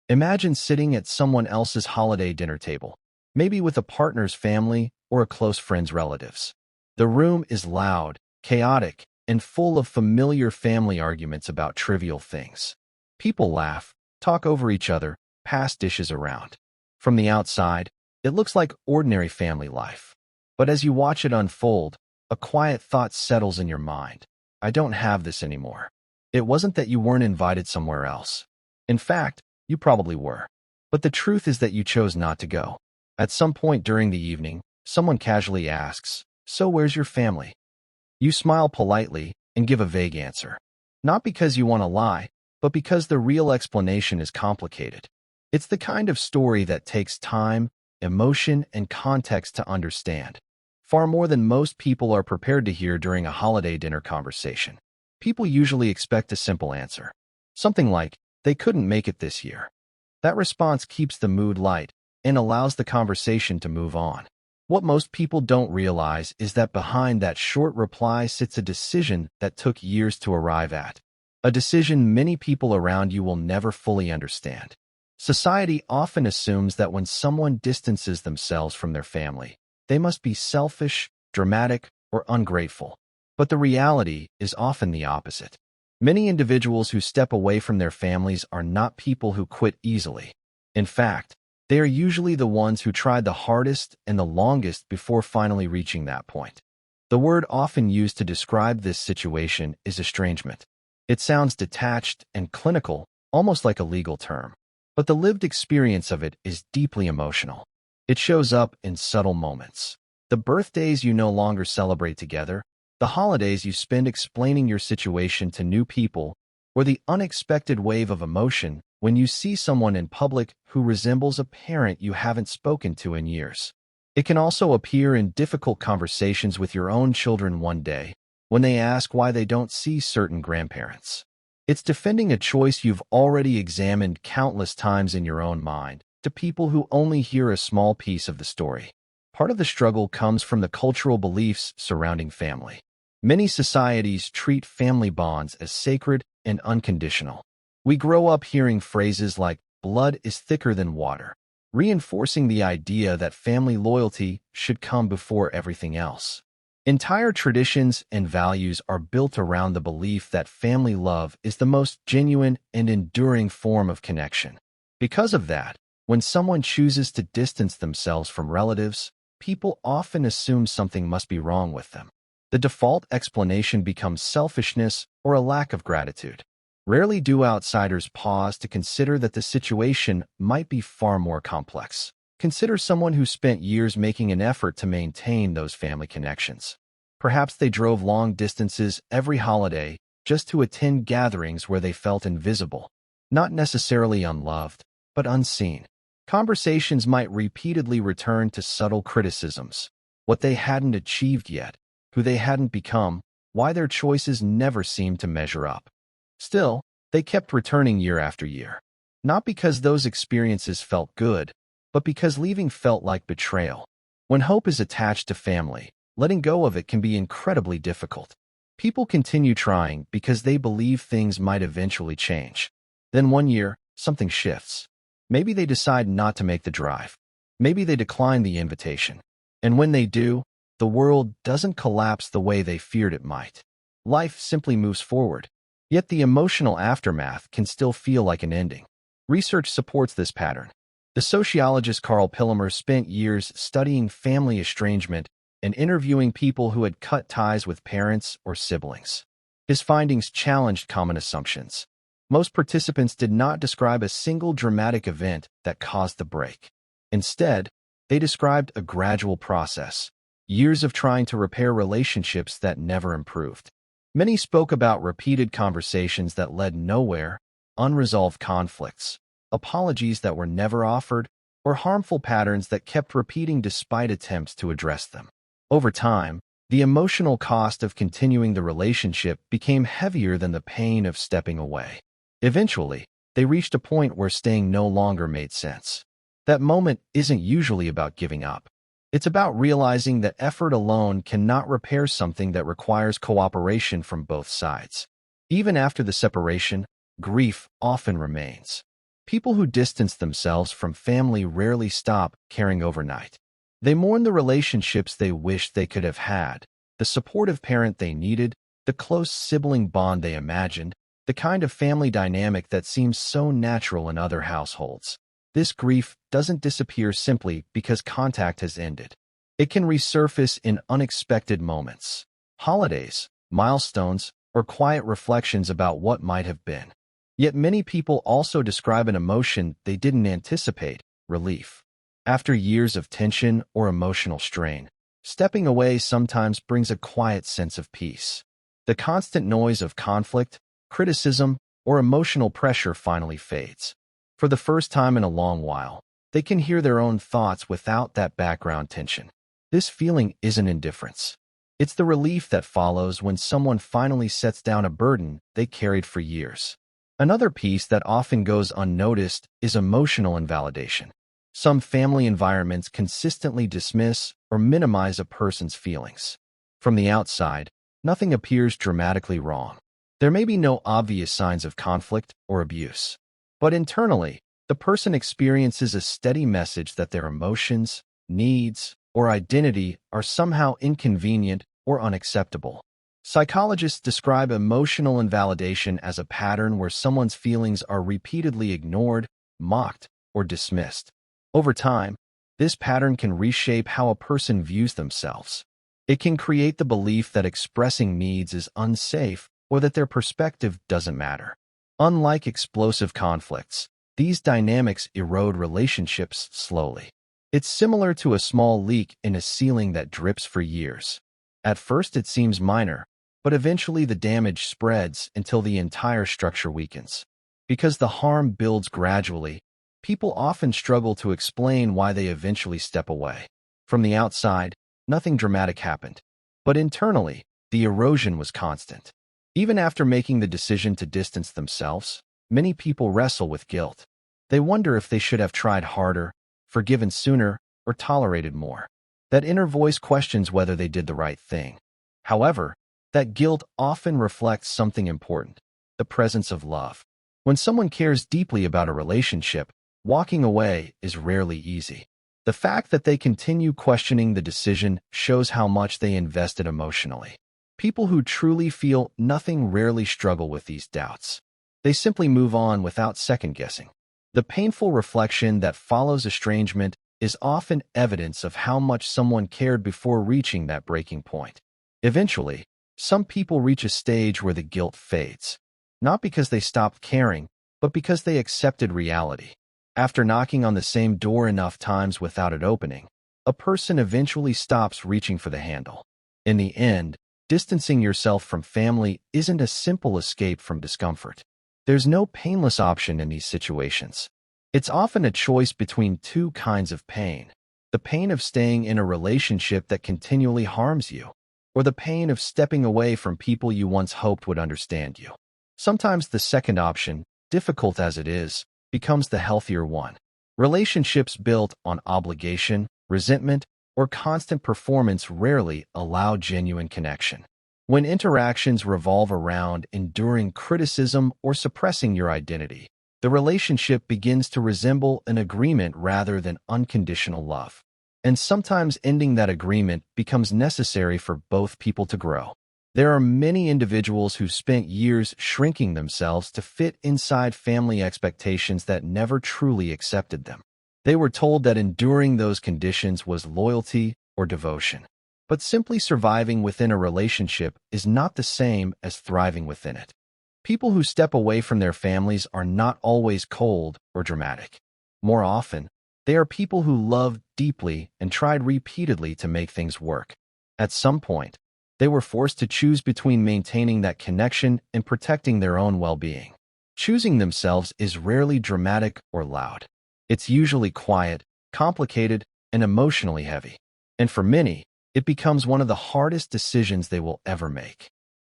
Imagine sitting at someone else's holiday dinner table, maybe with a partner's family or a close friend's relatives. The room is loud, chaotic, and full of familiar family arguments about trivial things. People laugh, talk over each other, pass dishes around. From the outside, it looks like ordinary family life. But as you watch it unfold, a quiet thought settles in your mind. I don't have this anymore. It wasn't that you weren't invited somewhere else. In fact, you probably were. But the truth is that you chose not to go. At some point during the evening, someone casually asks, "So where's your family?" You smile politely and give a vague answer. Not because you want to lie, but because the real explanation is complicated. It's the kind of story that takes time, emotion, and context to understand. Far more than most people are prepared to hear during a holiday dinner conversation. People usually expect a simple answer. Something like, "They couldn't make it this year." That response keeps the mood light and allows the conversation to move on. What most people don't realize is that behind that short reply sits a decision that took years to arrive at. A decision many people around you will never fully understand. Society often assumes that when someone distances themselves from their family, they must be selfish, dramatic, or ungrateful. But the reality is often the opposite. Many individuals who step away from their families are not people who quit easily. In fact, they are usually the ones who tried the hardest and the longest before finally reaching that point. The word often used to describe this situation is estrangement. It sounds detached and clinical, almost like a legal term. But the lived experience of it is deeply emotional. It shows up in subtle moments. The birthdays you no longer celebrate together, the holidays you spend explaining your situation to new people, or the unexpected wave of emotion when you see someone in public who resembles a parent you haven't spoken to in years. It can also appear in difficult conversations with your own children one day, when they ask why they don't see certain grandparents. It's defending a choice you've already examined countless times in your own mind to people who only hear a small piece of the story. Part of the struggle comes from the cultural beliefs surrounding family. Many societies treat family bonds as sacred and unconditional. We grow up hearing phrases like, "blood is thicker than water," reinforcing the idea that family loyalty should come before everything else. Entire traditions and values are built around the belief that family love is the most genuine and enduring form of connection. Because of that, when someone chooses to distance themselves from relatives, people often assume something must be wrong with them. The default explanation becomes selfishness or a lack of gratitude. Rarely do outsiders pause to consider that the situation might be far more complex. Consider someone who spent years making an effort to maintain those family connections. Perhaps they drove long distances every holiday just to attend gatherings where they felt invisible, not necessarily unloved, but unseen. Conversations might repeatedly return to subtle criticisms, what they hadn't achieved yet, who they hadn't become, why their choices never seemed to measure up. Still, they kept returning year after year. Not because those experiences felt good, but because leaving felt like betrayal. When hope is attached to family, letting go of it can be incredibly difficult. People continue trying because they believe things might eventually change. Then one year, something shifts. Maybe they decide not to make the drive. Maybe they decline the invitation. And when they do, the world doesn't collapse the way they feared it might. Life simply moves forward. Yet the emotional aftermath can still feel like an ending. Research supports this pattern. The sociologist Carl Pillemer spent years studying family estrangement and interviewing people who had cut ties with parents or siblings. His findings challenged common assumptions. Most participants did not describe a single dramatic event that caused the break. Instead, they described a gradual process, years of trying to repair relationships that never improved. Many spoke about repeated conversations that led nowhere, unresolved conflicts, apologies that were never offered, or harmful patterns that kept repeating despite attempts to address them. Over time, the emotional cost of continuing the relationship became heavier than the pain of stepping away. Eventually, they reached a point where staying no longer made sense. That moment isn't usually about giving up. It's about realizing that effort alone cannot repair something that requires cooperation from both sides. Even after the separation, grief often remains. People who distance themselves from family rarely stop caring overnight. They mourn the relationships they wish they could have had, the supportive parent they needed, the close sibling bond they imagined, the kind of family dynamic that seems so natural in other households. This grief doesn't disappear simply because contact has ended. It can resurface in unexpected moments. Holidays, milestones, or quiet reflections about what might have been. Yet many people also describe an emotion they didn't anticipate: relief. After years of tension or emotional strain, stepping away sometimes brings a quiet sense of peace. The constant noise of conflict, criticism, or emotional pressure finally fades. For the first time in a long while, they can hear their own thoughts without that background tension. This feeling isn't indifference. It's the relief that follows when someone finally sets down a burden they carried for years. Another piece that often goes unnoticed is emotional invalidation. Some family environments consistently dismiss or minimize a person's feelings. From the outside, nothing appears dramatically wrong. There may be no obvious signs of conflict or abuse. But internally, the person experiences a steady message that their emotions, needs, or identity are somehow inconvenient or unacceptable. Psychologists describe emotional invalidation as a pattern where someone's feelings are repeatedly ignored, mocked, or dismissed. Over time, this pattern can reshape how a person views themselves. It can create the belief that expressing needs is unsafe or that their perspective doesn't matter. Unlike explosive conflicts, these dynamics erode relationships slowly. It's similar to a small leak in a ceiling that drips for years. At first it seems minor, but eventually the damage spreads until the entire structure weakens. Because the harm builds gradually, people often struggle to explain why they eventually step away. From the outside, nothing dramatic happened, but internally, the erosion was constant. Even after making the decision to distance themselves, many people wrestle with guilt. They wonder if they should have tried harder, forgiven sooner, or tolerated more. That inner voice questions whether they did the right thing. However, that guilt often reflects something important: the presence of love. When someone cares deeply about a relationship, walking away is rarely easy. The fact that they continue questioning the decision shows how much they invested emotionally. People who truly feel nothing rarely struggle with these doubts. They simply move on without second-guessing. The painful reflection that follows estrangement is often evidence of how much someone cared before reaching that breaking point. Eventually, some people reach a stage where the guilt fades, not because they stopped caring, but because they accepted reality. After knocking on the same door enough times without it opening, a person eventually stops reaching for the handle. In the end, distancing yourself from family isn't a simple escape from discomfort. There's no painless option in these situations. It's often a choice between two kinds of pain: the pain of staying in a relationship that continually harms you, or the pain of stepping away from people you once hoped would understand you. Sometimes the second option, difficult as it is, becomes the healthier one. Relationships built on obligation, resentment, or constant performance rarely allow genuine connection. When interactions revolve around enduring criticism or suppressing your identity, the relationship begins to resemble an agreement rather than unconditional love. And sometimes ending that agreement becomes necessary for both people to grow. There are many individuals who spent years shrinking themselves to fit inside family expectations that never truly accepted them. They were told that enduring those conditions was loyalty or devotion. But simply surviving within a relationship is not the same as thriving within it. People who step away from their families are not always cold or dramatic. More often, they are people who loved deeply and tried repeatedly to make things work. At some point, they were forced to choose between maintaining that connection and protecting their own well-being. Choosing themselves is rarely dramatic or loud. It's usually quiet, complicated, and emotionally heavy. And for many, it becomes one of the hardest decisions they will ever make.